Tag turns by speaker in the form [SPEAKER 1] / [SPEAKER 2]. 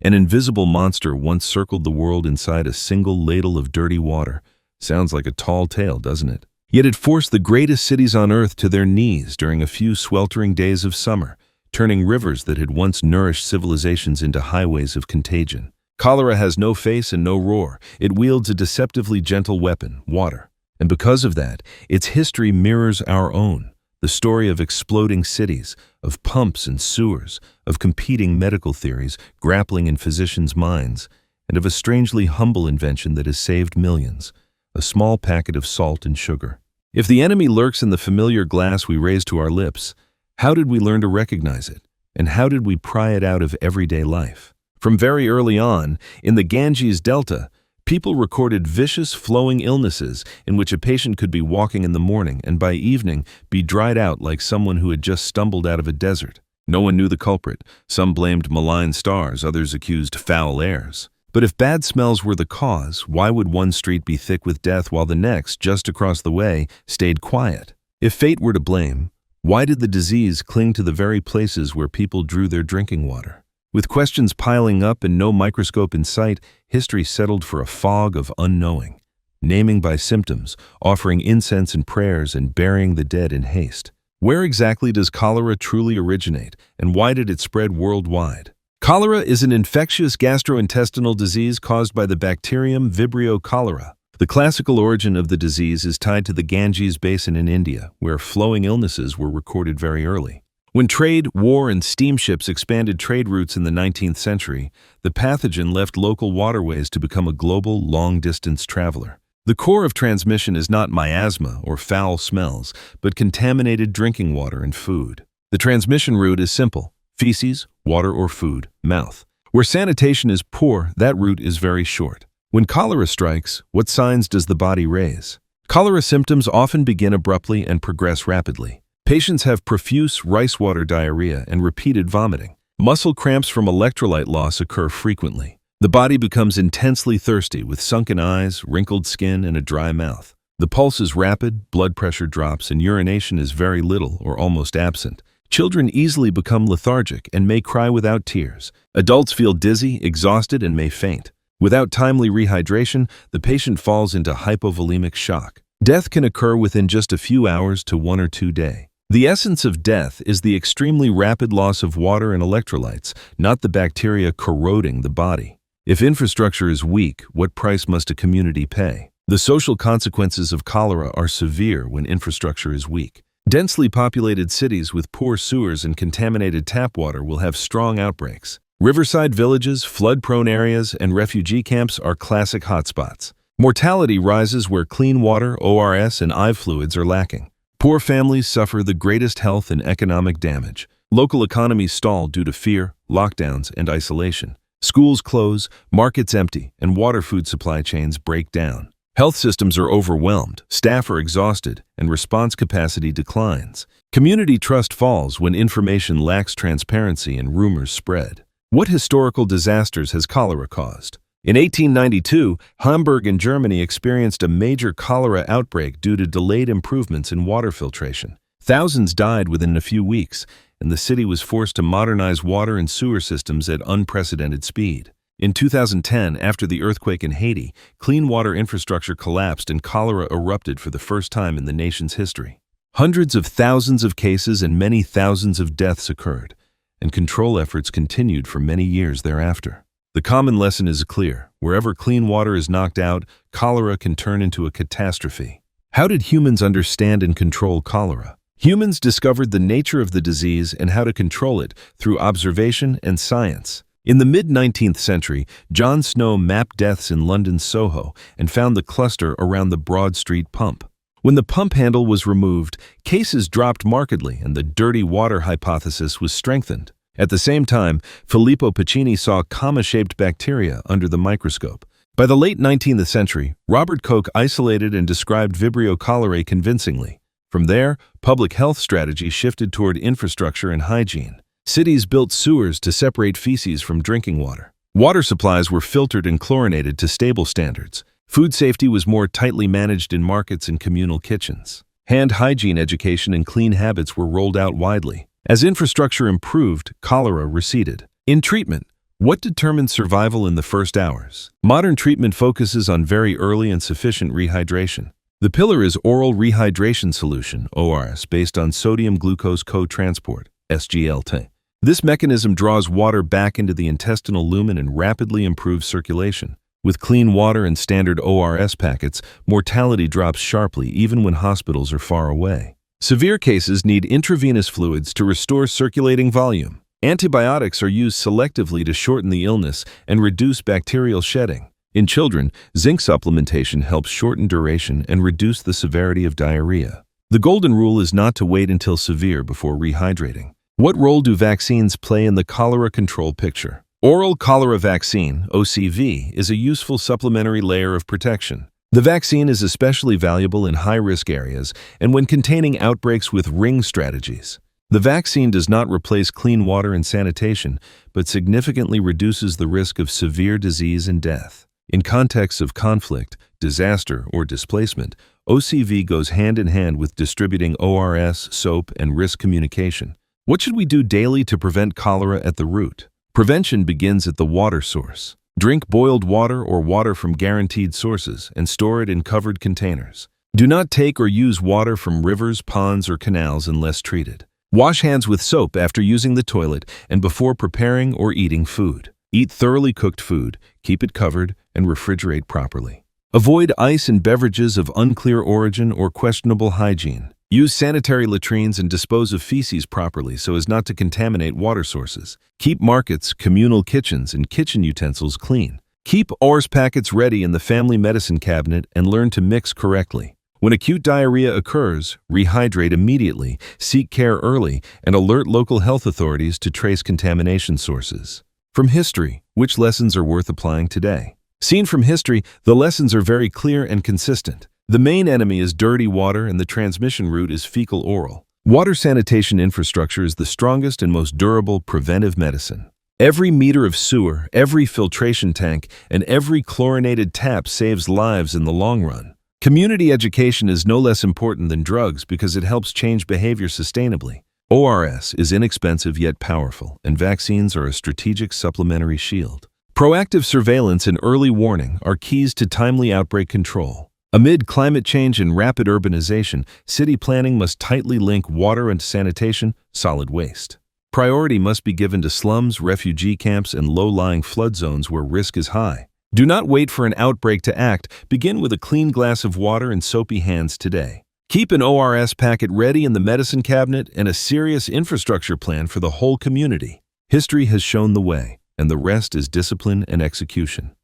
[SPEAKER 1] An invisible monster once circled the world inside a single ladle of dirty water. Sounds like a tall tale, doesn't it? Yet it forced the greatest cities on earth to their knees during a few sweltering days of summer, turning rivers that had once nourished civilizations into highways of contagion. Cholera has no face and no roar. It wields a deceptively gentle weapon, water. And because of that, its history mirrors our own. The story of exploding cities, of pumps and sewers, of competing medical theories grappling in physicians' minds, and of a strangely humble invention that has saved millions, a small packet of salt and sugar. If the enemy lurks in the familiar glass we raise to our lips, how did we learn to recognize it? And how did we pry it out of everyday life? From very early on, in the Ganges Delta, people recorded vicious flowing illnesses in which a patient could be walking in the morning and by evening be dried out like someone who had just stumbled out of a desert. No one knew the culprit. Some blamed malign stars, others accused foul airs. But if bad smells were the cause, why would one street be thick with death while the next, just across the way, stayed quiet? If fate were to blame, why did the disease cling to the very places where people drew their drinking water? With questions piling up and no microscope in sight, history settled for a fog of unknowing, naming by symptoms, offering incense and prayers, and burying the dead in haste. Where exactly does cholera truly originate, and why did it spread worldwide? Cholera is an infectious gastrointestinal disease caused by the bacterium Vibrio cholera. The classical origin of the disease is tied to the Ganges basin in India, where flowing illnesses were recorded very early. When trade, war, and steamships expanded trade routes in the 19th century, the pathogen left local waterways to become a global, long-distance traveler. The core of transmission is not miasma or foul smells, but contaminated drinking water and food. The transmission route is simple: feces, water or food, mouth. Where sanitation is poor, that route is very short. When cholera strikes, what signs does the body raise? Cholera symptoms often begin abruptly and progress rapidly. Patients have profuse rice water diarrhea and repeated vomiting. Muscle cramps from electrolyte loss occur frequently. The body becomes intensely thirsty with sunken eyes, wrinkled skin, and a dry mouth. The pulse is rapid, blood pressure drops, and urination is very little or almost absent. Children easily become lethargic and may cry without tears. Adults feel dizzy, exhausted, and may faint. Without timely rehydration, the patient falls into hypovolemic shock. Death can occur within just a few hours to 1 or 2 days. The essence of death is the extremely rapid loss of water and electrolytes, not the bacteria corroding the body. If infrastructure is weak, what price must a community pay? The social consequences of cholera are severe when infrastructure is weak. Densely populated cities with poor sewers and contaminated tap water will have strong outbreaks. Riverside villages, flood-prone areas, and refugee camps are classic hotspots. Mortality rises where clean water, ORS, and IV fluids are lacking. Poor families suffer the greatest health and economic damage. Local economies stall due to fear, lockdowns, and isolation. Schools close, markets empty, and water-food supply chains break down. Health systems are overwhelmed, staff are exhausted, and response capacity declines. Community trust falls when information lacks transparency and rumors spread. What historical disasters has cholera caused? In 1892, Hamburg in Germany experienced a major cholera outbreak due to delayed improvements in water filtration. Thousands died within a few weeks, and the city was forced to modernize water and sewer systems at unprecedented speed. In 2010, after the earthquake in Haiti, clean water infrastructure collapsed and cholera erupted for the first time in the nation's history. Hundreds of thousands of cases and many thousands of deaths occurred, and control efforts continued for many years thereafter. The common lesson is clear: wherever clean water is knocked out, cholera can turn into a catastrophe. How did humans understand and control cholera? Humans discovered the nature of the disease and how to control it through observation and science. In the mid-19th century, John Snow mapped deaths in London's Soho and found the cluster around the Broad Street pump. When the pump handle was removed, cases dropped markedly and the dirty water hypothesis was strengthened. At the same time, Filippo Pacini saw comma-shaped bacteria under the microscope. By the late 19th century, Robert Koch isolated and described Vibrio cholerae convincingly. From there, public health strategy shifted toward infrastructure and hygiene. Cities built sewers to separate feces from drinking water. Water supplies were filtered and chlorinated to stable standards. Food safety was more tightly managed in markets and communal kitchens. Hand hygiene education and clean habits were rolled out widely. As infrastructure improved, cholera receded. In treatment, What determines survival in the first hours? Modern treatment focuses on very early and sufficient rehydration. The pillar is oral rehydration solution, ORS, based on sodium glucose co-transport, SGLT. This mechanism draws water back into the intestinal lumen and rapidly improves circulation. With clean water and standard ORS packets, mortality drops sharply even when hospitals are far away. Severe cases need intravenous fluids to restore circulating volume. Antibiotics are used selectively to shorten the illness and reduce bacterial shedding. In children, zinc supplementation helps shorten duration and reduce the severity of diarrhea. The golden rule is not to wait until severe before rehydrating. What role do vaccines play in the cholera control picture? Oral cholera vaccine, OCV, is a useful supplementary layer of protection. The vaccine is especially valuable in high-risk areas and when containing outbreaks with ring strategies. The vaccine does not replace clean water and sanitation, but significantly reduces the risk of severe disease and death. In contexts of conflict, disaster, or displacement, OCV goes hand in hand with distributing ORS, soap, and risk communication. What should we do daily to prevent cholera at the root? Prevention begins at the water source. Drink boiled water or water from guaranteed sources and store it in covered containers. Do not take or use water from rivers, ponds, or canals unless treated. Wash hands with soap after using the toilet and before preparing or eating food. Eat thoroughly cooked food, keep it covered, and refrigerate properly. Avoid ice and beverages of unclear origin or questionable hygiene. Use sanitary latrines and dispose of feces properly so as not to contaminate water sources. Keep markets, communal kitchens, and kitchen utensils clean. Keep ORS packets ready in the family medicine cabinet and learn to mix correctly. When acute diarrhea occurs, rehydrate immediately, seek care early, and alert local health authorities to trace contamination sources. From history, which lessons are worth applying today? Seen from history, the lessons are very clear and consistent. The main enemy is dirty water and the transmission route is fecal-oral. Water sanitation infrastructure is the strongest and most durable preventive medicine. Every meter of sewer, every filtration tank, and every chlorinated tap saves lives in the long run. Community education is no less important than drugs because it helps change behavior sustainably. ORS is inexpensive yet powerful, and vaccines are a strategic supplementary shield. Proactive surveillance and early warning are keys to timely outbreak control. Amid climate change and rapid urbanization, city planning must tightly link water and sanitation, solid waste. Priority must be given to slums, refugee camps, and low-lying flood zones where risk is high. Do not wait for an outbreak to act. Begin with a clean glass of water and soapy hands today. Keep an ORS packet ready in the medicine cabinet and a serious infrastructure plan for the whole community. History has shown the way, and the rest is discipline and execution.